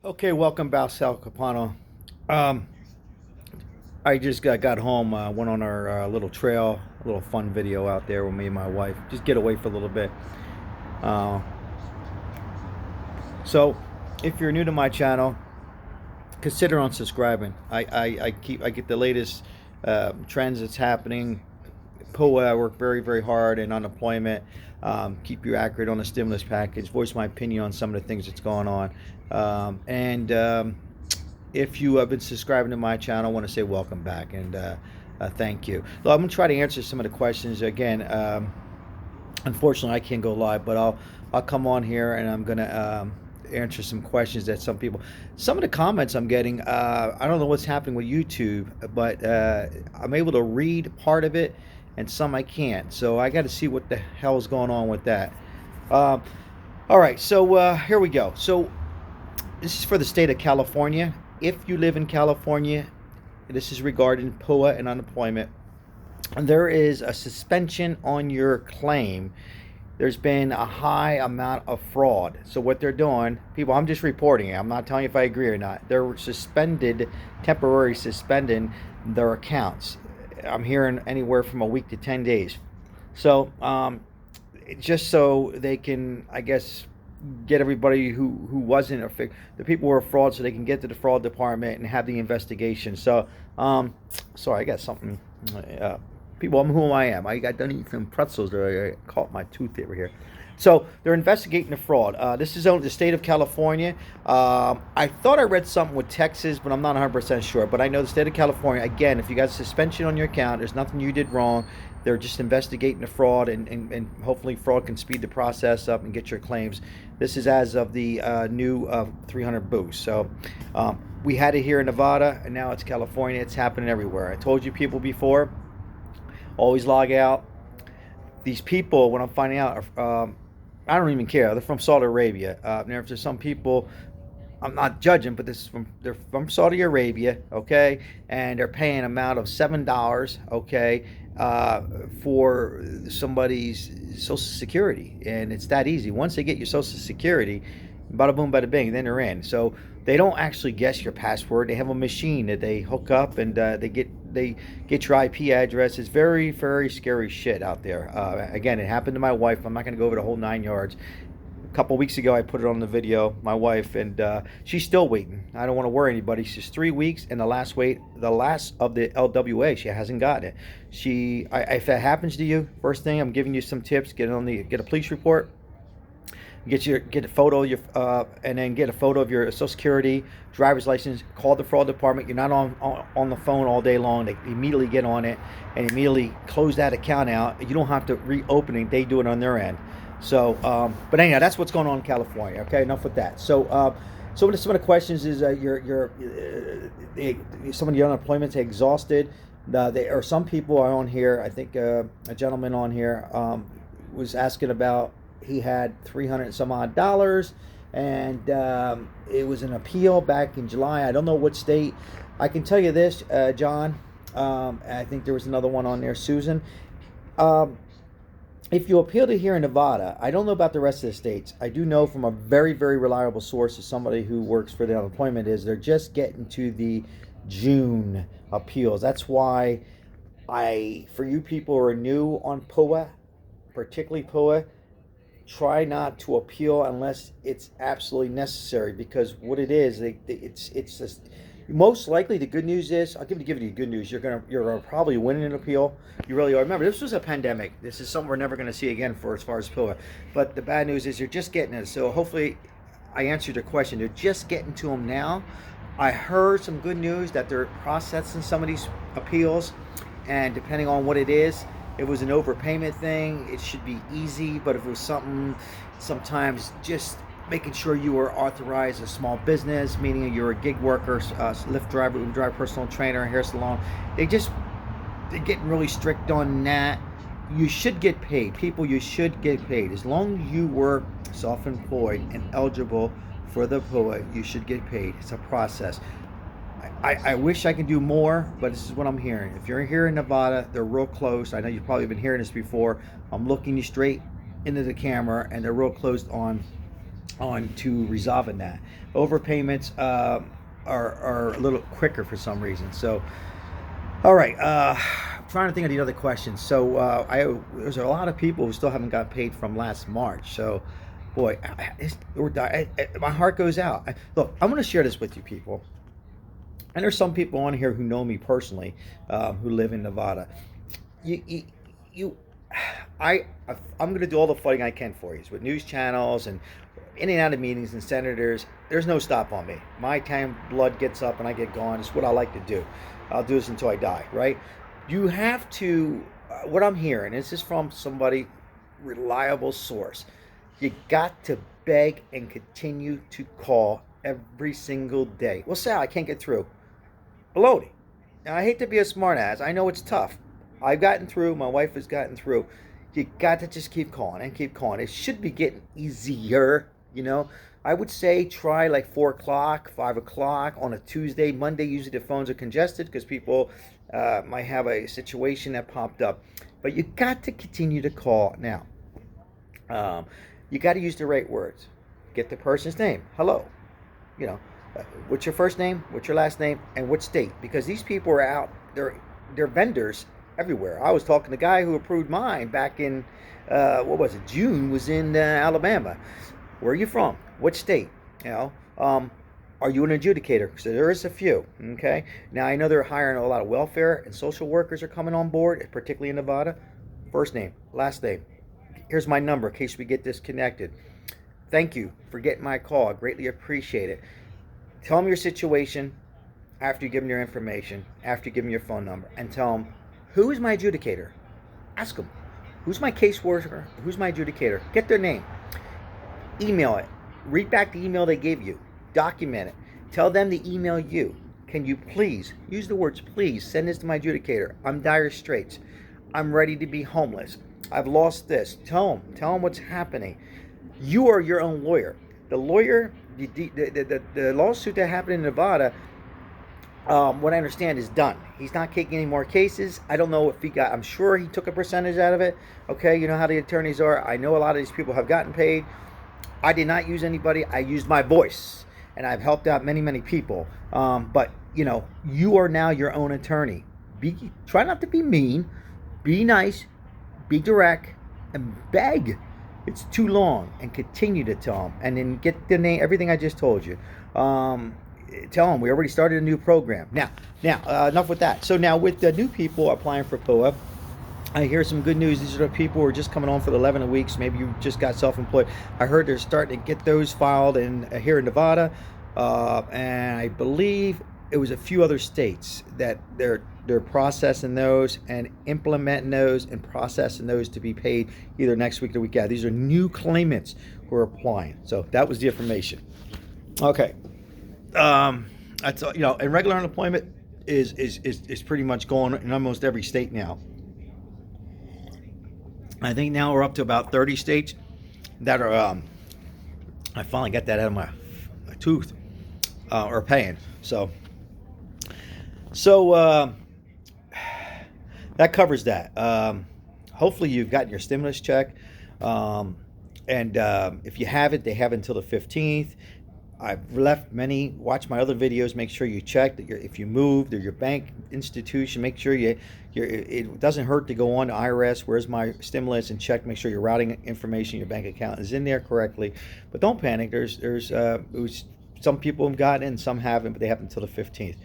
Okay, welcome back, Sal Capano. Um, I just got home, went on our little trail, a little fun video out there with me and my wife. Just get away for a little bit. Uh, so, if you're new to my channel, consider unsubscribing. I get the latest trends that's happening. PUA, I work very hard, and unemployment. Keep you accurate on the stimulus package. Voice my opinion on some of the things that's going on, and if you have been subscribing to my channel, I want to say welcome back and thank you. So I'm going to try to answer some of the questions again. Unfortunately, I can't go live, but I'll come on here and I'm going to answer some questions that some of the comments I'm getting. I don't know what's happening with YouTube, but I'm able to read part of it, and some I can't. So I got to see what the hell is going on with that. Um, all right, so here we go. So this is for the state of California. If you live in California, this is regarding PUA and unemployment. There is a suspension on your claim. There's been a high amount of fraud. So what they're doing, people, I'm just reporting it. I'm not telling you if I agree or not. They're temporarily suspending their accounts. I'm hearing anywhere from a week to 10 days. So just so they can, I guess, get everybody who wasn't the people who were fraud, so they can get to the fraud department and have the investigation. So sorry, I got something. People, I'm who I am. I got done eating some pretzels there. I caught my tooth over here. So they're investigating the fraud. This is on the state of California. I thought I read something with Texas, but I'm not 100% sure. But I know the state of California, again, if you got a suspension on your account, there's nothing you did wrong. They're just investigating the fraud, and hopefully fraud can speed the process up and get your claims. This is as of the new 300 boost. So we had it here in Nevada, and now it's California. It's happening everywhere. I told you people before, always log out. These people, when I'm finding out, I don't even care. They're from Saudi Arabia. There's some people, I'm not judging, but they're from Saudi Arabia, okay, and they're paying an amount of $7, okay, for somebody's Social Security, and it's that easy. Once they get your Social Security, bada boom, bada bing, then they're in. So they don't actually guess your password. They have a machine that they hook up, and they get your IP address. It's very scary shit out there. Again, it happened to my wife. I'm not going to go over the whole 9 yards. A couple weeks ago, I put it on the video, my wife, and she's still waiting. I don't want to worry anybody. She's 3 weeks, and the last of the LWA, she hasn't gotten it. If that happens to you, first thing, I'm giving you some tips. Get a police report. Get a photo of your and then get a photo of your Social Security, driver's license. Call the fraud department. You're not on the phone all day long. They immediately get on it and immediately close that account out. You don't have to reopen it. They do it on their end. So, but anyhow, that's what's going on in California. Okay, enough with that. So, some of the questions is some of the unemployment's exhausted. Or some people are on here. I think a gentleman on here was asking about, he had $300 some odd, and it was an appeal back in July. I don't know what state. I can tell you this, John. I think there was another one on there, Susan. If you appeal to here in Nevada, I don't know about the rest of the states. I do know from a very reliable source, as somebody who works for the unemployment, is they're just getting to the June appeals. That's why for you people who are new on PUA, particularly PUA, try not to appeal unless it's absolutely necessary, because what it is, it's just, most likely the good news is, I'll give you the good news, you're gonna probably win an appeal. You really are. Remember, this was a pandemic. This is something we're never going to see again for as far as PUA. But the bad news is you're just getting it. So hopefully I answered your question. They're just getting to them now. I heard some good news that they're processing some of these appeals, and depending on what it is, it was an overpayment thing, it should be easy. But if it was something, sometimes just making sure you are authorized as a small business, meaning you're a gig worker, Lyft driver, Uber driver, personal trainer, hair salon, they're getting really strict on that. You should get paid. People, you should get paid. As long as you were self-employed and eligible for the PUA, you should get paid. It's a process. I wish I could do more, but this is what I'm hearing. If you're here in Nevada, they're real close. I know you've probably been hearing this before. I'm looking you straight into the camera, and they're real close on on to resolving that. Overpayments are a little quicker for some reason. So, all right, I'm trying to think of the other questions. So, there's a lot of people who still haven't got paid from last March. So, boy, my heart goes out. Look, I'm going to share this with you, people. And there's some people on here who know me personally, who live in Nevada. You, you, you I'm going to do all the fighting I can for you with news channels and in and out of meetings and senators. There's no stop on me. My time blood gets up and I get going. It's what I like to do. I'll do this until I die, right? You have to, what I'm hearing, this is from somebody, reliable source. You got to beg and continue to call every single day. Well, Sal, I can't get through. Baloney. Now, I hate to be a smartass. I know it's tough. I've gotten through. My wife has gotten through. You got to just keep calling and keep calling. It should be getting easier, you know. I would say try like 4 o'clock, 5 o'clock on a Tuesday. Monday, usually the phones are congested because people might have a situation that popped up. But you got to continue to call now. You got to use the right words. Get the person's name. Hello. You know, what's your first name? What's your last name? And what state? Because these people are out. They're vendors everywhere. I was talking to the guy who approved mine back in, what was it, June, was in Alabama. Where are you from? What state? You know, are you an adjudicator? So there is a few, okay? Now, I know they're hiring a lot of welfare and social workers are coming on board, particularly in Nevada. First name, last name. Here's my number in case we get disconnected. Thank you for getting my call. I greatly appreciate it. Tell them your situation after you give them your information, after you give them your phone number, and tell them, who is my adjudicator? Ask them, who's my caseworker? Who's my adjudicator? Get their name. Email it. Read back the email they gave you. Document it. Tell them to email you. Can you please, use the words please, send this to my adjudicator. I'm dire straits. I'm ready to be homeless. I've lost this. Tell them what's happening. You are your own lawyer. The lawyer, the lawsuit that happened in Nevada, what I understand is done. He's not taking any more cases. I don't know if I'm sure he took a percentage out of it. Okay, you know how the attorneys are. I know a lot of these people have gotten paid. I did not use anybody. I used my voice, and I've helped out many, many people. But, you know, you are now your own attorney. Try not to be mean. Be nice. Be direct. And beg. It's too long. And continue to tell them. And then get the name, everything I just told you. Tell them we already started a new program. Now, enough with that. So now with the new people applying for PUA, I hear some good news. These are the people who are just coming on for the 11 weeks. Maybe you just got self-employed. I heard they're starting to get those filed here in Nevada, and I believe it was a few other states that they're processing those and implementing those and processing those to be paid either next week or the week after. These are new claimants who are applying. So that was the information. Okay, that's you know, and regular unemployment is pretty much going in almost every state now. I think now we're up to about 30 states that are, I finally got that out of my tooth, are paying. So that covers that. Hopefully you've gotten your stimulus check. And if you haven't, they have until the 15th. I've left many. Watch my other videos. Make sure you check that if you moved or your bank institution, make sure it doesn't hurt to go on to IRS. Where's my stimulus and check. Make sure your routing information, your bank account is in there correctly. But don't panic. There's some people have gotten it and some haven't, but they have until the 15th.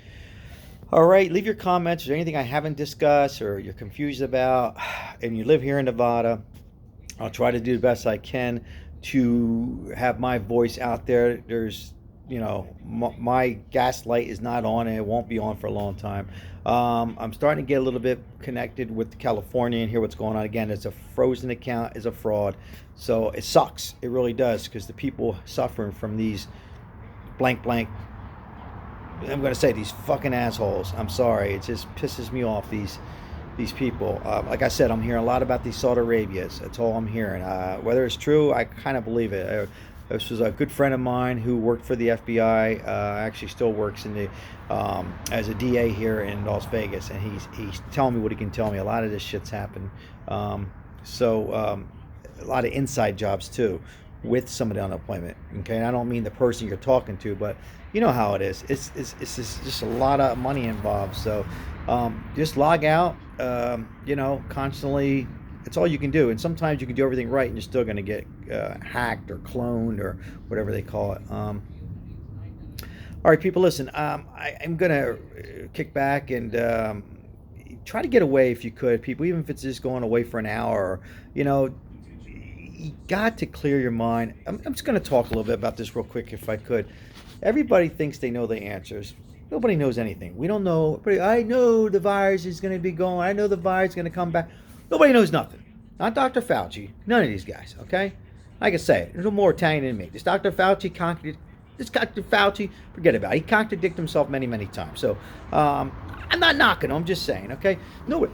All right. Leave your comments. Is there anything I haven't discussed or you're confused about, and you live here in Nevada? I'll try to do the best I can to have my voice out there. There's, you know, my gaslight is not on and it won't be on for a long time. I'm starting to get a little bit connected with California and hear what's going on. Again, it's a frozen account, it's a fraud. So it sucks. It really does, because the people suffering from these blank, I'm going to say these fucking assholes. I'm sorry. It just pisses me off, these people. Like I said, I'm hearing a lot about these Saudi Arabias. That's all I'm hearing. Whether it's true, I kind of believe it. This was a good friend of mine who worked for the FBI. Actually, still works in the as a DA here in Las Vegas, and he's telling me what he can tell me. A lot of this shit's happened. A lot of inside jobs too. with some of the unemployment. Okay, and I don't mean the person you're talking to, but you know how it is. It's just a lot of money involved. So just log out. Constantly. It's all you can do. And sometimes you can do everything right, and you're still going to get hacked or cloned or whatever they call it. All right, people, listen. I'm going to kick back and try to get away if you could, people, even if it's just going away for an hour. You got to clear your mind. I'm just going to talk a little bit about this real quick if I could. Everybody thinks they know the answers. Nobody knows anything. We don't know. I know the virus is going to be gone. I know the virus is going to come back. Nobody knows nothing. Not Dr. Fauci. None of these guys, okay? Like I say, there's no more Italian than me. This Dr. Fauci, forget about it. He contradicted himself many, many times. So, I'm not knocking him. I'm just saying, okay? No,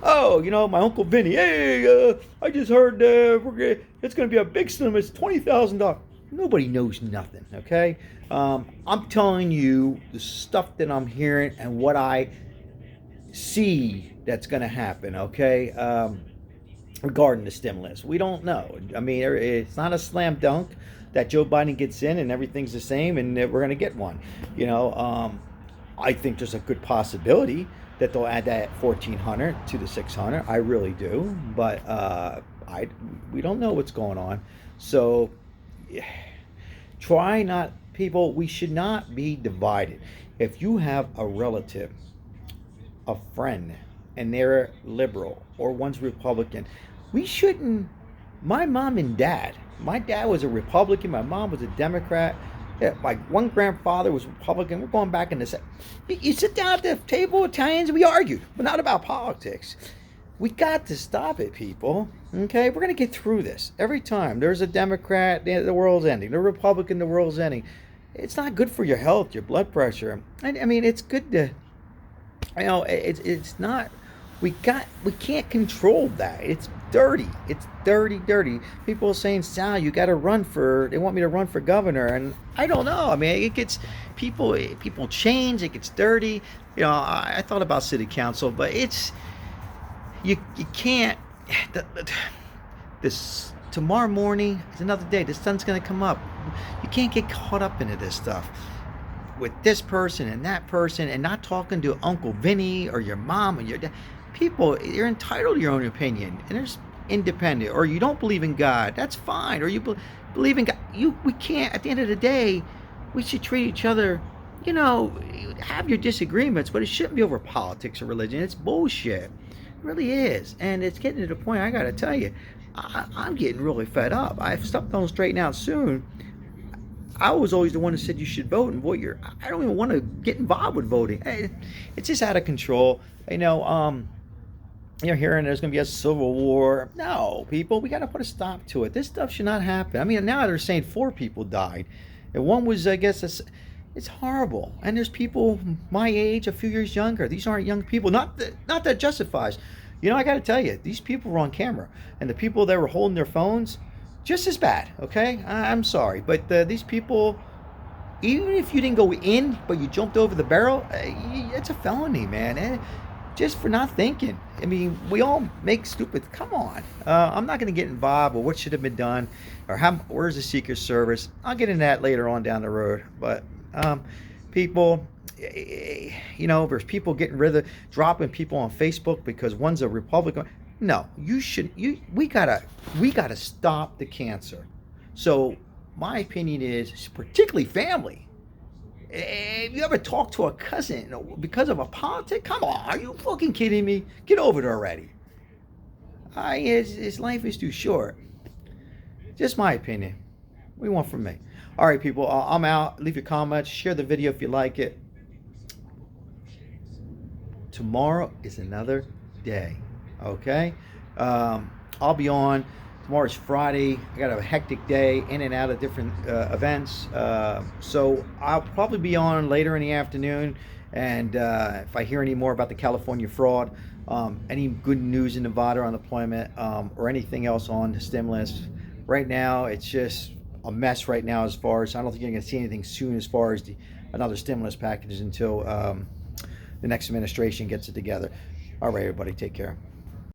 my Uncle Vinny. Hey, I just heard it's going to be a big cinema. It's $20,000. Nobody knows nothing, okay? I'm telling you the stuff that I'm hearing and what I see that's going to happen, okay? Regarding the stimulus, we don't know. I mean, it's not a slam dunk that Joe Biden gets in and everything's the same and we're going to get one. I think there's a good possibility that they'll add that 1,400 to the 600. I really do, but we don't know what's going on. So people. We should not be divided. If you have a relative, a friend, and they're liberal or one's Republican, we shouldn't. My mom and dad. My dad was a Republican. My mom was a Democrat. Yeah, my one grandfather was Republican. We're going back in the. You sit down at the table, Italians, and we argued, but not about politics. We got to stop it, people. Okay, we're gonna get through this. Every time there's a Democrat, the world's ending. The Republican, the world's ending. It's not good for your health, your blood pressure. I mean, it's good to. It's not. We can't control that. It's dirty. It's dirty. People are saying, Sal, you got to they want me to run for governor. And I don't know. I mean, it gets, people change. It gets dirty. I thought about city council, but you can't, this tomorrow morning is another day. The sun's going to come up. You can't get caught up into this stuff with this person and that person and not talking to Uncle Vinny or your mom or your dad. People, you're entitled to your own opinion, and there's independent. Or you don't believe in God, that's fine. Or you believe in God. We can't. At the end of the day, we should treat each other. Have your disagreements, but it shouldn't be over politics or religion. It's bullshit. It really is, and it's getting to the point. I got to tell you, I'm getting really fed up. I've stopped on straighten out soon. I was always the one who said you should vote and vote I don't even want to get involved with voting. It's just out of control. You're hearing there's going to be a civil war. No, people, we got to put a stop to it. This stuff should not happen. I mean, now they're saying 4 people died. And one was, I guess, it's horrible. And there's people my age, a few years younger. These aren't young people. Not that justifies. I got to tell you, these people were on camera. And the people that were holding their phones, just as bad, okay? I'm sorry. But these people, even if you didn't go in, but you jumped over the barrel, it's a felony, man. Just for not thinking. I mean, we all make stupid. Come on. I'm not going to get involved with what should have been done or where's the Secret Service. I'll get into that later on down the road. But people, there's people getting rid of dropping people on Facebook because one's a Republican. No, we gotta stop the cancer. So my opinion is, particularly family. If you ever talk to a cousin because of a politic, come on, are you fucking kidding me? Get over it already. His life is too short. Just my opinion. What do you want from me? All right, people, I'm out. Leave your comments. Share the video if you like it. Tomorrow is another day. Okay? I'll be on. Tomorrow's Friday. I got a hectic day in and out of different events. So I'll probably be on later in the afternoon. And if I hear any more about the California fraud, any good news in Nevada on deployment, or anything else on the stimulus, right now it's just a mess right now as far as, I don't think you're going to see anything soon as far as another stimulus package until the next administration gets it together. All right, everybody, take care.